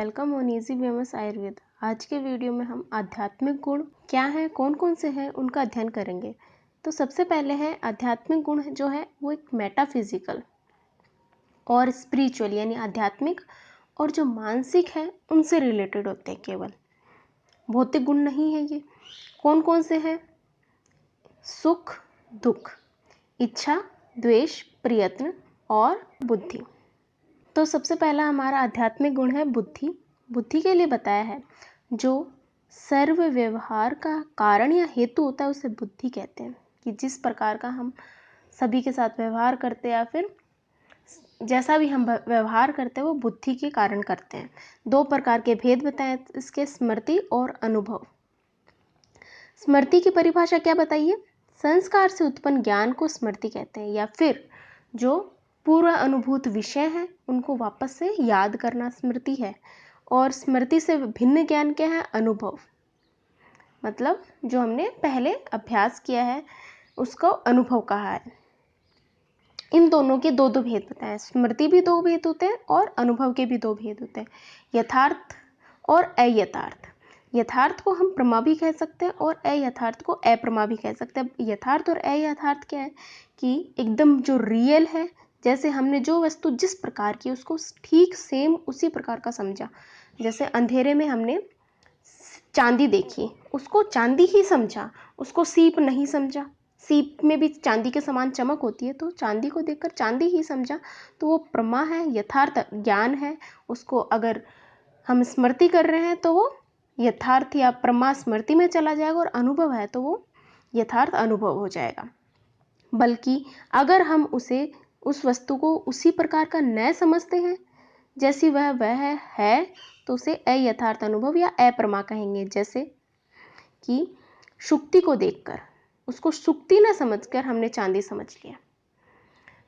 Welcome on easy famous Ayurveda. आज के video में हम आध्यात्मिक गुण क्या हैं, कौन कौन से हैं, उनका अध्ययन करेंगे। तो सबसे पहले है आध्यात्मिक गुण जो है वो एक मेटाफिजिकल और स्पिरिचुअल यानी आध्यात्मिक और जो मानसिक है उनसे रिलेटेड होते हैं, केवल भौतिक गुण नहीं है ये। कौन कौन से हैं? सुख, दुख, इच्छा, द्वेष, प्रयत्न और बुद्धि। तो सबसे पहला हमारा आध्यात्मिक गुण है बुद्धि। बुद्धि के लिए बताया है जो सर्व व्यवहार का कारण या हेतु होता है उसे बुद्धि कहते हैं, कि जिस प्रकार का हम सभी के साथ व्यवहार करते हैं या फिर जैसा भी हम व्यवहार करते हैं वो बुद्धि के कारण करते हैं। दो प्रकार के भेद बताए इसके, स्मृति और अनुभव। स्मृति की परिभाषा क्या बताइए? संस्कार से उत्पन्न ज्ञान को स्मृति कहते हैं, या फिर जो पूर्व अनुभूत विषय हैं उनको वापस से याद करना स्मृति है। और स्मृति से भिन्न ज्ञान क्या है? अनुभव, मतलब जो हमने पहले अभ्यास किया है उसको अनुभव कहा है। इन दोनों के दो दो भेद बताए। स्मृति भी दो भेद होते हैं और अनुभव के भी दो भेद होते हैं, यथार्थ और अयथार्थ। यथार्थ को हम प्रमा भी कह सकते हैं और अयथार्थ को अप्रमा भी कह सकते हैं। यथार्थ और अयथार्थ क्या है कि एकदम जो रियल है, जैसे हमने जो वस्तु जिस प्रकार की उसको ठीक सेम उसी प्रकार का समझा। जैसे अंधेरे में हमने चांदी देखी, उसको चांदी ही समझा, उसको सीप नहीं समझा। सीप में भी चांदी के समान चमक होती है, तो चांदी को देखकर चांदी ही समझा, तो वो प्रमा है, यथार्थ ज्ञान है। उसको अगर हम स्मृति कर रहे हैं तो वो यथार्थ या प्रमा स्मृति में चला जाएगा, और अनुभव है तो वो यथार्थ अनुभव हो जाएगा। बल्कि अगर हम उस वस्तु को उसी प्रकार का न समझते हैं जैसी वह है तो उसे अयथार्थ अनुभव या अप्रमा कहेंगे। जैसे कि शुक्ति को देखकर उसको शुक्ति न समझकर हमने चांदी समझ लिया,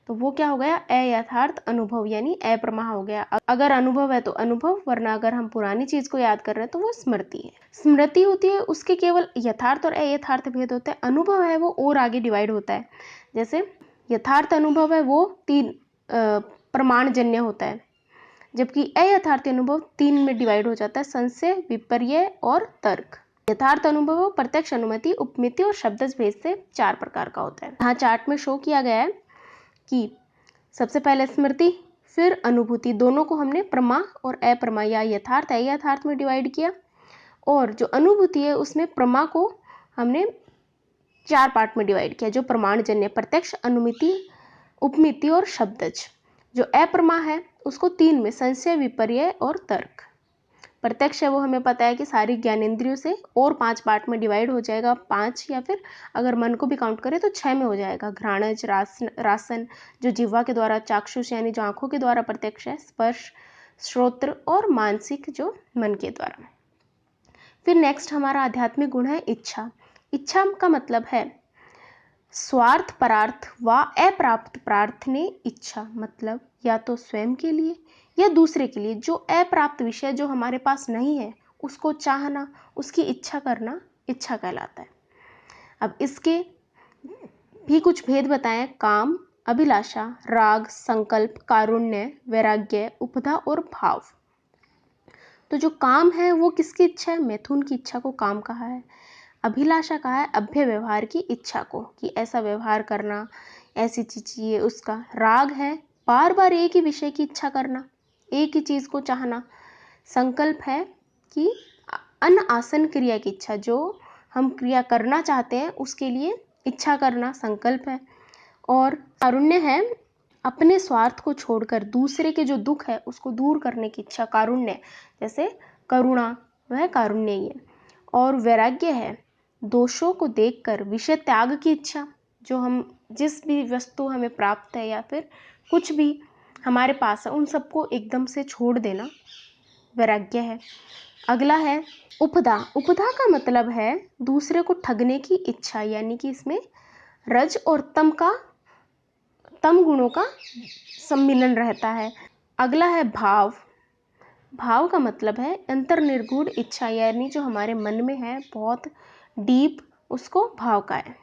तो वो क्या हो गया? अयथार्थ अनुभव यानी अप्रमा हो गया। अगर अनुभव है तो अनुभव, वरना अगर हम पुरानी चीज को याद कर रहे हैं तो वो स्मृति है। स्मृति होती है उसके केवल यथार्थ और अयथार्थ भेद होते हैं। अनुभव है वो और आगे डिवाइड होता है। जैसे यथार्थ अनुभव है वो 3 प्रमाणजन्य होता है, जबकि अयथार्थ अनुभव 3 में डिवाइड हो जाता है, संशय, विपर्य और तर्क। यथार्थ अनुभव प्रत्यक्ष, अनुमति, उपमिति और शब्दज भेद से 4 प्रकार का होता है। यहाँ चार्ट में शो किया गया है कि सबसे पहले स्मृति फिर अनुभूति, दोनों को हमने प्रमा और अप्रमा या यथार्थ अयथार्थ में डिवाइड किया। और जो अनुभूति है उसमें प्रमा को हमने 4 पार्ट में डिवाइड किया, जो प्रमाणजन्य, प्रत्यक्ष, अनुमिति, उपमिति और शब्दज। जो अप्रमा है उसको 3 में, संशय, विपर्य और तर्क। प्रत्यक्ष है वो हमें पता है कि सारी ज्ञानेंद्रियों से, और 5 पार्ट में डिवाइड हो जाएगा, 5 या फिर अगर मन को भी काउंट करें तो 6 में हो जाएगा। घ्राणज, रासन जो जिह्वा के द्वारा, चाक्षुष यानी जो आंखों के द्वारा प्रत्यक्ष है, स्पर्श, श्रोत्र और मानसिक जो मन के द्वारा। फिर नेक्स्ट हमारा आध्यात्मिक गुण है इच्छा। इच्छा का मतलब है स्वार्थ परार्थ व अप्राप्त प्रार्थने इच्छा, मतलब या तो स्वयं के लिए या दूसरे के लिए जो अप्राप्त विषय जो हमारे पास नहीं है उसको चाहना, उसकी इच्छा करना इच्छा कहलाता है। अब इसके भी कुछ भेद बताएं: काम, अभिलाषा, राग, संकल्प, कारुण्य, वैराग्य, उपधा और भाव। तो जो काम है वो किसकी इच्छा है? मैथुन की इच्छा को काम कहा है। अभिलाषा कहा है अभ्य व्यवहार की इच्छा को, कि ऐसा व्यवहार करना, ऐसी चीज चाहिए उसका। राग है बार बार एक ही विषय की इच्छा करना, एक ही चीज को चाहना। संकल्प है कि अनआसन क्रिया की इच्छा, जो हम क्रिया करना चाहते हैं उसके लिए इच्छा करना संकल्प है। और कारुण्य है अपने स्वार्थ को छोड़कर दूसरे के जो दुख है उसको दूर करने की इच्छा, कारुण्य। जैसे करुणा, वह कारुण्य ही है। और वैराग्य है दोषों को देखकर विषय त्याग की इच्छा, जो हम जिस भी वस्तु हमें प्राप्त है या फिर कुछ भी हमारे पास है उन सबको एकदम से छोड़ देना, वैराग्य है। अगला है उपधा। उपधा का मतलब है दूसरे को ठगने की इच्छा, यानी कि इसमें रज और तम गुणों का सम्मिलन रहता है। अगला है भाव। भाव का मतलब है अंतर्निर्गुण इच्छा, यानी जो हमारे मन में है बहुत डीप, उसको भाव का है।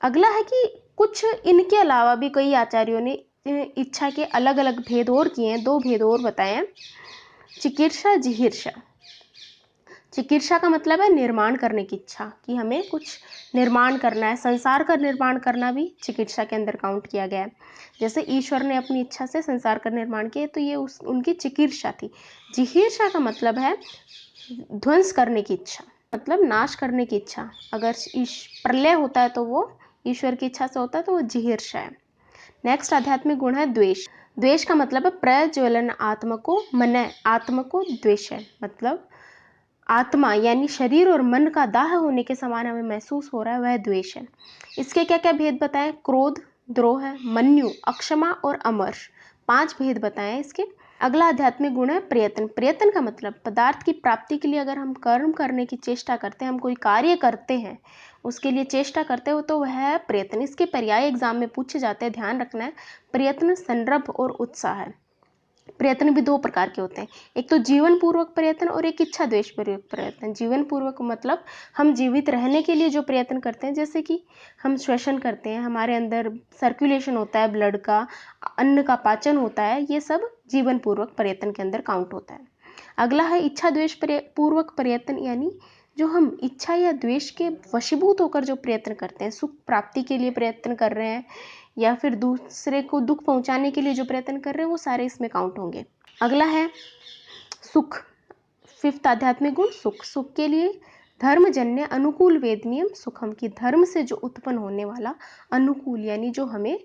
अगला है कि कुछ इनके अलावा भी कई आचार्यों ने इच्छा के अलग अलग भेद और किए हैं, 2 भेद और बताए हैं। चिकीर्षा जिहीर्षा। चिकीर्षा का मतलब है निर्माण करने की इच्छा, कि हमें कुछ निर्माण करना है, संसार का निर्माण करना भी चिकीर्षा के अंदर काउंट किया गया है। जैसे ईश्वर ने अपनी इच्छा से संसार का निर्माण किया, तो ये उनकी चिकीर्षा थी। जिहीर्षा का मतलब है ध्वंस करने की इच्छा, मतलब नाश करने की इच्छा। अगर प्रलय होता है तो वो ईश्वर की इच्छा से होता है, तो वो जिहीर्षा है। नेक्स्ट आध्यात्मिक गुण है द्वेष। द्वेष का मतलब है प्रज्वलन आत्मा को मन, आत्मा को द्वेष है, मतलब आत्मा यानी शरीर और मन का दाह होने के समान हमें महसूस हो रहा है, वह द्वेष है। इसके क्या क्या भेद बताएं? क्रोध, द्रोह, मन्यु, अक्षमा और अमर्ष, 5 भेद बताएं इसके। अगला आध्यात्मिक गुण है प्रयत्न। प्रयत्न का मतलब पदार्थ की प्राप्ति के लिए अगर हम कर्म करने की चेष्टा करते हैं, हम कोई कार्य करते हैं, उसके लिए चेष्टा करते हो, तो वह है प्रयत्न। इसके पर्याय एग्जाम में पूछे जाते हैं, ध्यान रखना है। प्रयत्न, संरभ और उत्साह है। प्रयत्न भी 2 प्रकार के होते हैं, एक तो जीवन पूर्वक प्रयत्न और एक इच्छा द्वेष पूर्वक प्रयत्न। जीवन पूर्वक मतलब हम जीवित रहने के लिए जो प्रयत्न करते हैं, जैसे कि हम श्वसन करते हैं, हमारे अंदर सर्कुलेशन होता है ब्लड का, अन्न का पाचन होता है, ये सब जीवन पूर्वक प्रयत्न के अंदर काउंट होता है। अगला है इच्छा द्वेष पूर्वक प्रयत्न, यानी जो हम इच्छा या द्वेष के वशीभूत होकर जो प्रयत्न करते हैं, सुख प्राप्ति के लिए प्रयत्न कर रहे हैं या फिर दूसरे को दुख पहुंचाने के लिए जो प्रयत्न कर रहे हैं, वो सारे इसमें काउंट होंगे। अगला है सुख। 5th आध्यात्मिक गुण सुख। सुख के लिए धर्मजन्य अनुकूल वेद नियम सुखम, की धर्म से जो उत्पन्न होने वाला अनुकूल यानी जो हमें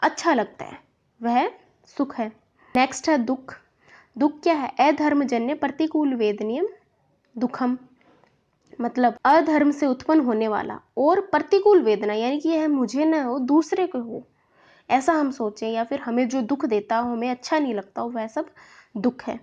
अच्छा लगता है, वह सुख है। नेक्स्ट है दुख। दुख क्या है? अधर्मजन्य प्रतिकूल वेद नियम दुखम, मतलब अधर्म से उत्पन्न होने वाला और प्रतिकूल वेदना, यानी कि यह मुझे न हो, दूसरे को हो, ऐसा हम सोचें, या फिर हमें जो दुख देता हो, हमें अच्छा नहीं लगता हो, वह सब दुख है।